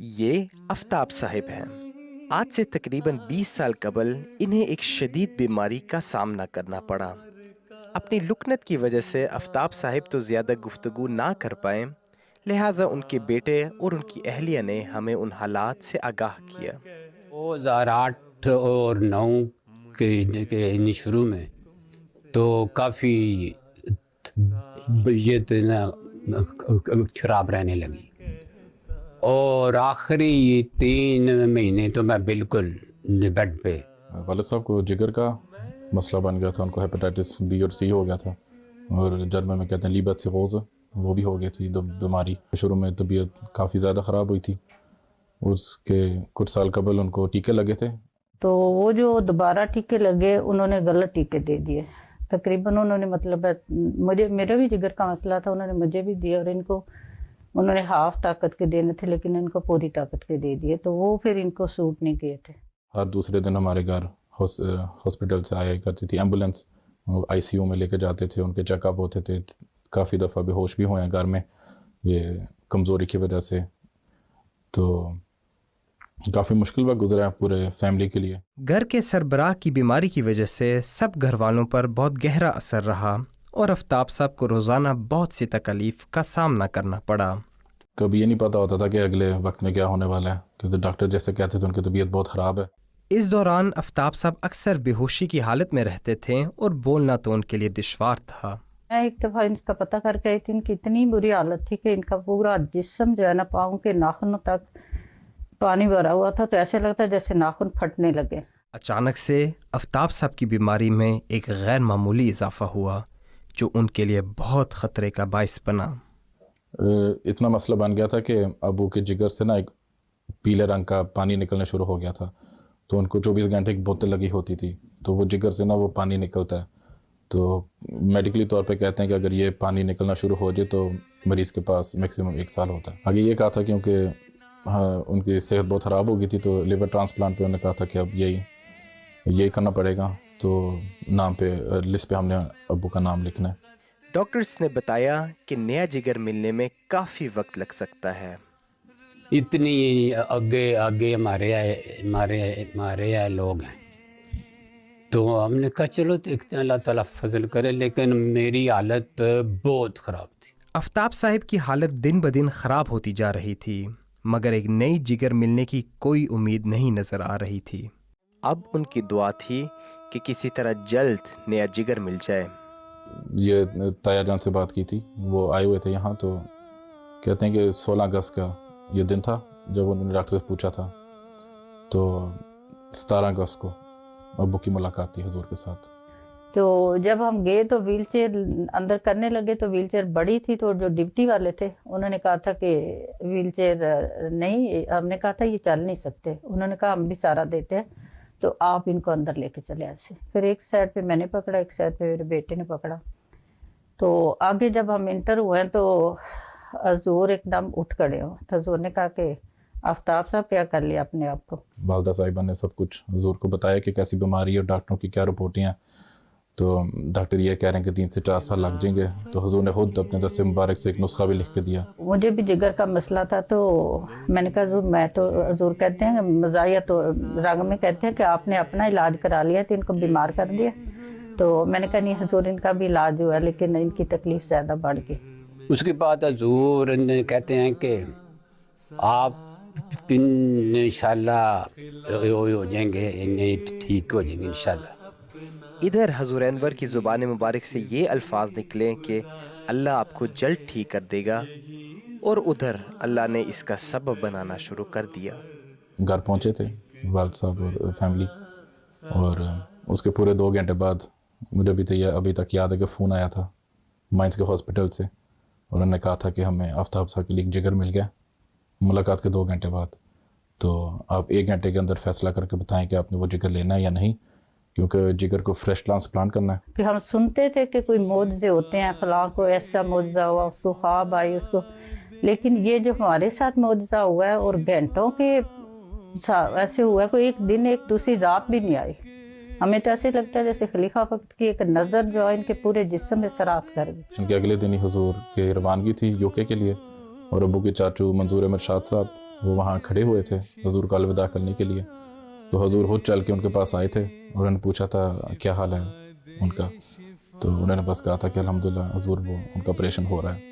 یہ آفتاب صاحب ہیں۔ آج سے تقریباً 20 سال قبل انہیں ایک شدید بیماری کا سامنا کرنا پڑا۔ اپنی لکنت کی وجہ سے آفتاب صاحب تو زیادہ گفتگو نہ کر پائے، لہٰذا ان کے بیٹے اور ان کی اہلیہ نے ہمیں ان حالات سے آگاہ کیا۔ 2008 اور 9 کے شروع میں تو کافی طبیعت خراب رہنے لگی، اور آخری 3 مہینے تو میں بالکل بیڈ پہ۔ والد صاحب کو جگر کا مسئلہ بن گیا تھا، ان کو ہیپیٹائٹس بی اور سی ہو گیا تھا، اور جرمن میں کہتے ہیں لیبر سیروز، وہ بھی ہو گئی تھی بیماری۔ شروع میں طبیعت کافی زیادہ خراب ہوئی تھی، اس کے کچھ سال قبل ان کو ٹیکے لگے تھے، تو وہ جو دوبارہ ٹیکے لگے انہوں نے غلط ٹیکے دے دیے تقریباً۔ انہوں نے مطلب میرا بھی جگر کا مسئلہ تھا، انہوں نے مجھے بھی دیا، اور ان کو انہوں نے ہاف طاقت کے دینے تھے لیکن ان کو پوری طاقت کے دے دیے، تو وہ پھر ان کو سوٹ نہیں کیے تھے۔ ہر دوسرے دن ہمارے گھر ہاسپٹل سے آیا کرتی تھی ایمبولینس، آئی سی یو میں لے کے جاتے تھے، ان کے چیک اپ ہوتے تھے، کافی دفعہ بے ہوش بھی ہوئے ہیں گھر میں یہ کمزوری کی وجہ سے۔ تو کافی مشکل وقت گزرا ہے پورے فیملی کے لیے۔ گھر کے سربراہ کی بیماری کی وجہ سے سب گھر والوں پر بہت گہرا اثر رہا، اور آفتاب صاحب کو روزانہ بہت سی تکالیف کا سامنا کرنا پڑا۔ کبھی یہ نہیں پتا ہوتا تھا کہ اگلے وقت میں کیا ہونے والا ہے، کیونکہ ڈاکٹر جیسے کہتے تھے ان کی طبیعت بہت خراب ہے۔ اس دوران آفتاب صاحب اکثر بے ہوشی کی حالت میں رہتے تھے، اور بولنا تو ان کے لیے دشوار تھا۔ میں ایک دفعہ ان کا پتہ کر کے آئی تھی، ان کی اتنی بری حالت تھی کہ ان کا پورا جسم جو ہے نا پاؤں کے ناخنوں تک پانی بھرا ہوا تھا، تو ایسے لگتا جیسے ناخن پھٹنے لگے۔ اچانک سے آفتاب صاحب کی بیماری میں ایک غیر معمولی اضافہ ہوا جو ان کے لیے بہت خطرے کا باعث بنا۔ اتنا مسئلہ بن گیا تھا کہ ابو کے جگر سے نا ایک پیلے رنگ کا پانی نکلنا شروع ہو گیا تھا، تو ان کو 24 گھنٹے کی بوتل لگی ہوتی تھی، تو وہ جگر سے نا وہ پانی نکلتا ہے، تو میڈیکلی طور پہ کہتے ہیں کہ اگر یہ پانی نکلنا شروع ہو جائے تو مریض کے پاس میکسیمم 1 سال ہوتا ہے۔ آگے یہ کہا تھا کیونکہ ان کی صحت بہت خراب ہو گئی تھی، تو لیور ٹرانسپلانٹ پہ انہوں نے کہا تھا کہ اب یہی کرنا پڑے گا، تو نام پہ لسٹ پہ ہم نے ابو کا نام لکھنا ہے۔ ڈاکٹرز نے بتایا کہ نیا جگر ملنے میں کافی وقت لگ سکتا ہے۔ اتنی آگے ہمارے لوگ ہیں، تو ہم نے کہا چلو دیکھتے ہیں، اللہ تعالیٰ فضل کرے، لیکن میری حالت بہت خراب تھی۔ آفتاب صاحب کی حالت دن بدن خراب ہوتی جا رہی تھی، مگر ایک نئی جگر ملنے کی کوئی امید نہیں نظر آ رہی تھی۔ اب ان کی دعا تھی کہ کسی طرح جلد نیا جگر مل جائے۔ یہ تایا جان سے بات کی تھی، وہ آئے ہوئے تھے یہاں، تو کہتے ہیں کہ 16 اگست کا یہ دن تھا جب انہوں نے ڈاکٹر سے پوچھا تھا، تو 17 اگست کو ابو کی ملاقات تھی حضور کے ساتھ۔ تو جب ہم گئے تو ویل چیئر اندر کرنے لگے، تو ویل چیئر بڑی تھی، تو جو ڈپٹی والے تھے انہوں نے کہا تھا کہ ویل چیئر نہیں، ہم نے کہا تھا یہ چل نہیں سکتے، انہوں نے کہا ہم بھی سارا دیتے ہیں، تو آپ ان کو اندر لے کے چلے ایسے۔ پھر ایک سائڈ پہ میں نے پکڑا، ایک سائڈ پہ میرے بیٹے نے پکڑا، تو آگے جب ہم انٹر ہوئے تو حضور ایک دم اٹھ کھڑے ہو، تو حضور نے کہا کہ آفتاب صاحب کیا کر لیا اپنے آپ کو۔ والدہ صاحبہ نے سب کچھ حضور کو بتایا کہ کیسی بیماری ہے اور ڈاکٹروں کی کیا رپورٹیں ہیں، تو ڈاکٹر یہ کہہ رہے ہیں کہ 3 سے 4 سال لگ جائیں گے، تو حضور نے خود اپنے دست مبارک سے ایک نسخہ بھی لکھ کے دیا۔ مجھے بھی جگر کا مسئلہ تھا، تو میں نے کہا حضور میں تو، حضور کہتے ہیں مزاحیہ تو رنگ میں کہتے ہیں کہ آپ نے اپنا علاج کرا لیا تو ان کو بیمار کر دیا، تو میں نے کہا نہیں حضور ان کا بھی علاج ہوا لیکن ان کی تکلیف زیادہ بڑھ گئی۔ اس کے بعد حضور نے کہتے ہیں کہ آپ انشاءاللہ ہو جائیں گے، ٹھیک ہو جائیں گے انشاءاللہ۔ ادھر حضور انور کی زبان مبارک سے یہ الفاظ نکلے کہ اللہ آپ کو جلد ٹھیک کر دے گا، اور ادھر اللہ نے اس کا سبب بنانا شروع کر دیا۔ گھر پہنچے تھے والد صاحب اور فیملی، اور اس کے پورے 2 گھنٹے بعد مجھے ابھی تک یاد ہے کہ فون آیا تھا مائنس کے ہاسپٹل سے، اور انہوں نے کہا تھا کہ ہمیں آفتاب صاحب کے لیے ایک جگر مل گیا ملاقات کے 2 گھنٹے بعد، تو آپ 1 گھنٹے کے اندر فیصلہ کر کے بتائیں کہ آپ نے وہ جگر لینا ہے یا نہیں، کیونکہ جگر کو فریش ٹرانسپلانٹ کرنا ہے۔ کہ ہم سنتے تھے کہ کوئی معجزے ہوتے ہیں، فلاں کو ایسا معجزہ ہوا، اس کو خواب آئی، اس کو، لیکن یہ جو ہمارے ساتھ معجزہ ہوا ہے اور گھنٹوں کے ایسے ہوا ہے، کوئی ایک دن ایک دوسری رات بھی نہیں آئی، ہمیں تو ایسے لگتا ہے جیسے خلیفہ وقت کی ایک نظر جو ہے ان کے پورے جسم میں سرات کر گئی۔ ان کے اگلے دن ہی حضور کے روانگی تھی UK کے لیے، اور ابو کے چاچو منظور احمد شاد صاحب وہ وہاں کھڑے ہوئے تھے حضور کو الوداع کرنے کے لیے، تو حضور خود چل کے ان کے پاس آئے تھے اور انہوں نے پوچھا تھا کیا حال ہے ان کا، تو انہوں نے بس کہا تھا کہ الحمدللہ حضور وہ ان کا آپریشن ہو رہا ہے۔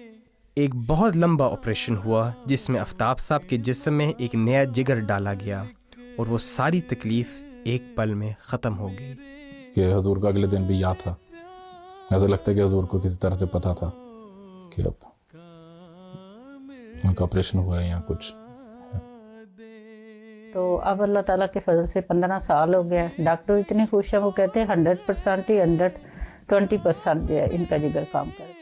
ایک بہت لمبا آپریشن ہوا جس میں آفتاب صاحب کے جسم میں ایک نیا جگر ڈالا گیا اور وہ ساری تکلیف ایک پل میں ختم ہو گئی۔ کہ حضور کا اگلے دن بھی یاد تھا، ایسا لگتا ہے کہ حضور کو کسی طرح سے پتہ تھا کہ اب ان کا آپریشن ہوا ہے یا کچھ۔ تو اب اللہ تعالیٰ کے فضل سے 15 سال ہو گیا ہے، ڈاکٹر اتنے خوش ہیں، وہ کہتے ہیں 100% ہی 120% جو ہے ان کا جگر کام کرے۔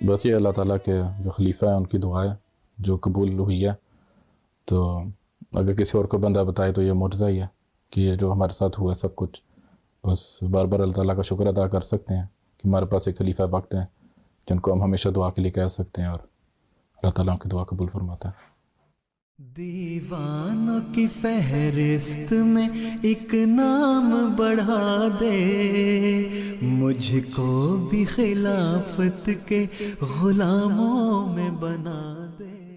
بس یہ اللہ تعالیٰ کے جو خلیفہ ہیں ان کی دعا ہے جو قبول ہوئی ہے، تو اگر کسی اور کو بندہ بتائے تو یہ معجزہ ہی ہے کہ یہ جو ہمارے ساتھ ہوا ہے سب کچھ، بس بار بار اللہ تعالیٰ کا شکر ادا کر سکتے ہیں کہ ہمارے پاس ایک خلیفہ وقت ہیں جن کو ہم ہمیشہ دعا کے لیے کہہ سکتے ہیں، اور اللہ تعالیٰ ان کی دعا قبول فرماتا ہے۔ دیوانوں کی فہرست میں ایک نام بڑھا دے، مجھ کو بھی خلافت کے غلاموں میں بنا دے۔